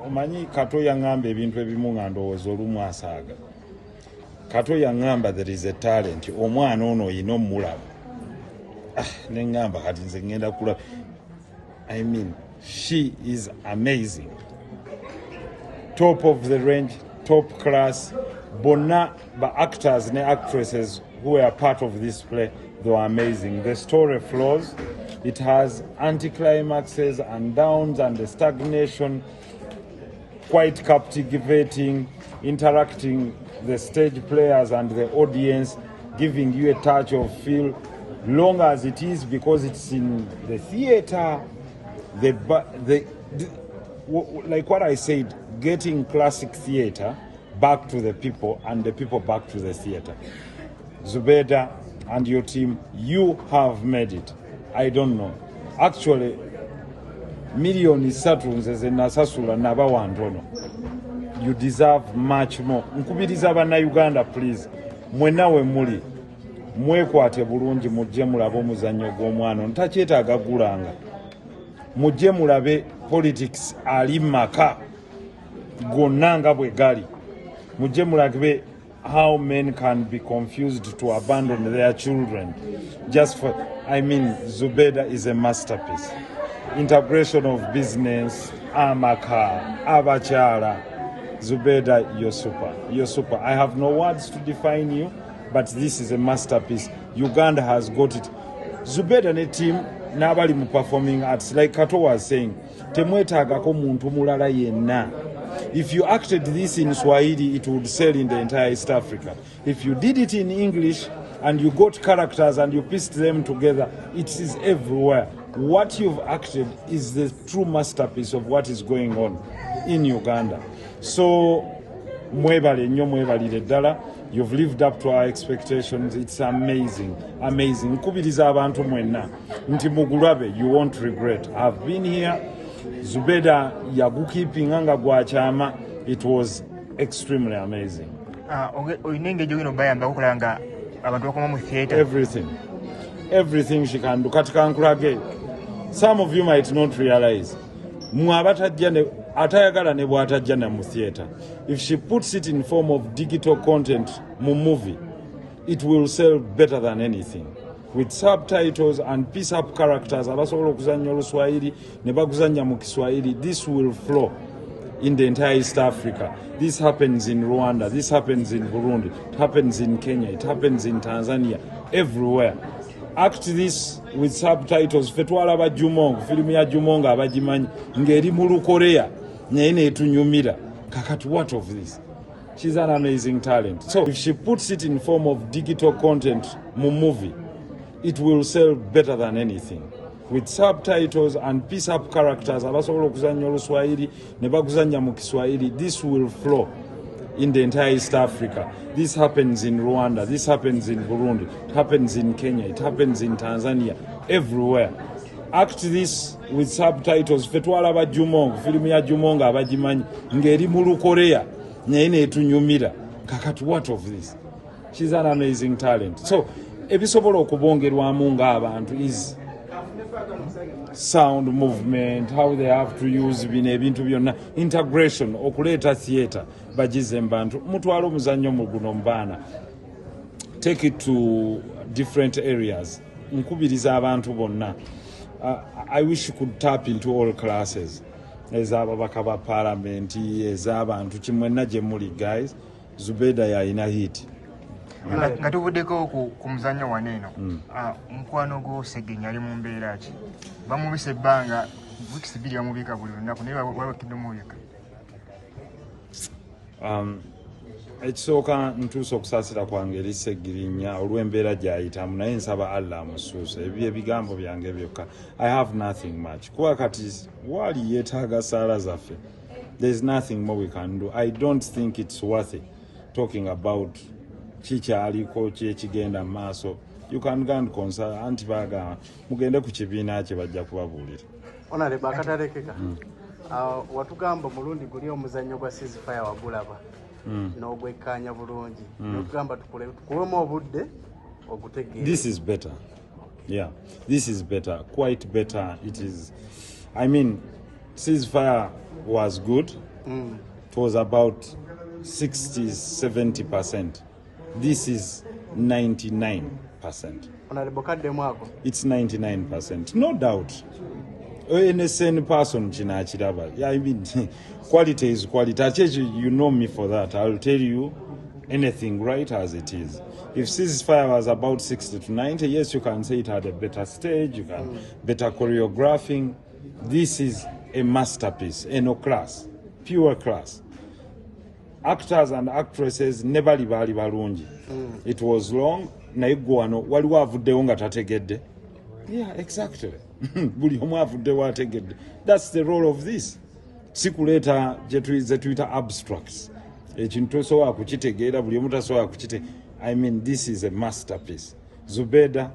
Omanyi Kato yangamba ebintu ebimu nga ndowooza olumu asaaga. Kato yangamba there is a talent. Omwana ono oyina omulaba. Ne ngamba kati nze ngenda kulaba. I mean, she is amazing. Top of the range, top class. Bonna, the actors and actresses who were part of this play, they were amazing. The story flows. It has anticlimaxes and downs and the stagnation, quite captivating, interacting the stage players and the audience, giving you a touch of feel, long as it is because it's in the theater. Like what I said, getting classic theater back to the people and the people back to the theater. Zubeda and your team, you have made it. I don't know. Actually, million saturns as in Nasasula Nabawandono. You deserve much more. Nkubiriza bana Uganda, please. Mwenawe muli. Mwekwate bulungi mujje mulabe omuzannyo gw'omwana. Ntakyetaaga gulanga. Mujje mulabe politics ali maka. Gonna nga bwe gali. Mujje mulabe how men can be confused to abandon their children just for, I mean, Zubeda is a masterpiece. Integration of business, amaka, abachala. Zubeda, you're super. You're super. I have no words to define you, but this is a masterpiece. Uganda has got it. Zubeda ne team nabali mu performing arts, like Kato was saying, temwetagako muntu mulala yenna. If you acted this in Swahili, it would sell in the entire East Africa. If you did it in English and you got characters and you pieced them together, it is everywhere. What you've acted is the true masterpiece of what is going on in Uganda. So, mwebale nnyo mwebalire ddala. You've lived up to our expectations. It's amazing. Amazing. Nkubiriza abantu mwenna nti mugulabe, you won't regret. I've been here. Zubeda yagukipinga nga gwachama. It was extremely amazing. Oyinenge jogino bayamba okulanga abantu bakoma mu theater. Everything she can do. Katika nkulage. Some of you might not realize. Atayagala ne bwatajja na mu theater. If she puts it in form of digital content mu movie, it will sell better than anything. With subtitles and piece up characters abasobola okuzannya Oluswahili ne baguzannya mu Kiswahili, this will flow in the entire East Africa. This happens in Rwanda, this happens in Burundi, it happens in Kenya, it happens in Tanzania, everywhere. Act this with subtitles. Fetwala ba Jumongo, filmu ya Jumongo abagimanyi ngeri mu Lukorea naye netunyumira. Kakati, what of this? She's an amazing talent. So if she puts it in form of digital content mu movie, it will sell better than anything. With subtitles and piece up characters abasobola okuzannya Oluswahili ne baguzannya mu Kiswahili, this will flow in the entire East Africa. This happens in Rwanda, this happens in Burundi, it happens in Kenya, it happens in Tanzania, everywhere. Act this with subtitles. Fetwala ba Jumongo, filmu ya Jumongo abagimanyi ngeri mu Lukorea naye netunyumira. Kakati, what of this? She's an amazing talent. So ebisobola okubongerwamu ng'abantu is sound movement, how they have to use bino ebintu byonna, integration, okuleeta theater bagize mbantu mutwala omuzannyo mu guno mbaana, take it to different areas. Nkubiriza abantu bonna. I wish you could tap into all classes. Ez'ababaka ba parliament, ez'abantu kimwenna gye muli guys. Zubeda yalina hit. Nga tuvuddeko ku muzannyo waneeno, mukwano gwo Segenya ali mu mbeera ki? Bamubisa ebbanga wiikisi 2 bamubika buli lunaku naye wabakidde mubika. Ekisooka ntuusa okusaasira kwange eri Segirinnya olw'embeera gy'ayitamu, naye nsaba Allah amusuuse. Ebyo ebigambo byange byokka. I have nothing much. Kuba kati wali yeetaaga saala zaffe. There's nothing more we can do. I don't think it's worth it talking about kikyaliko kyekigenda mu maaso. You can go and consult anti bagamba mugende ku kibiina kye bajja kubabuulira. Honorable Akatalekeka. Watugamba mulundi guli omuzannyo gwa ceasefire wagulaba. N'ogwekkaanya bulungi. N'ogamba tukulemu obudde ogutegeera. This is better. Yeah, this is better. Quite better. It is. I mean, ceasefire was good. It was about 60-70%. This is 99%. Honorable kadde mwako. It's 99%. No doubt. Any person chinachiraba. Yeah, I mean, quality is quality. You know me for that. I'll tell you anything right as it is. If ceasefire was about 60 to 90, yes, you can say it had a better stage, you can better choreographing. This is a masterpiece, a no class, pure class. Actors and actresses never libali balungi. It was long. Naigwano waliwo avuddewo nga tategedde. Yeah, exactly. Buli omu avuddewo ategedde. That's the role of this. Sikuleeta ze tuyita abstracts. Ekintu tosobola kukitegeera buli omu tasobola kukitegeera. I mean, this is a masterpiece. Zubeda,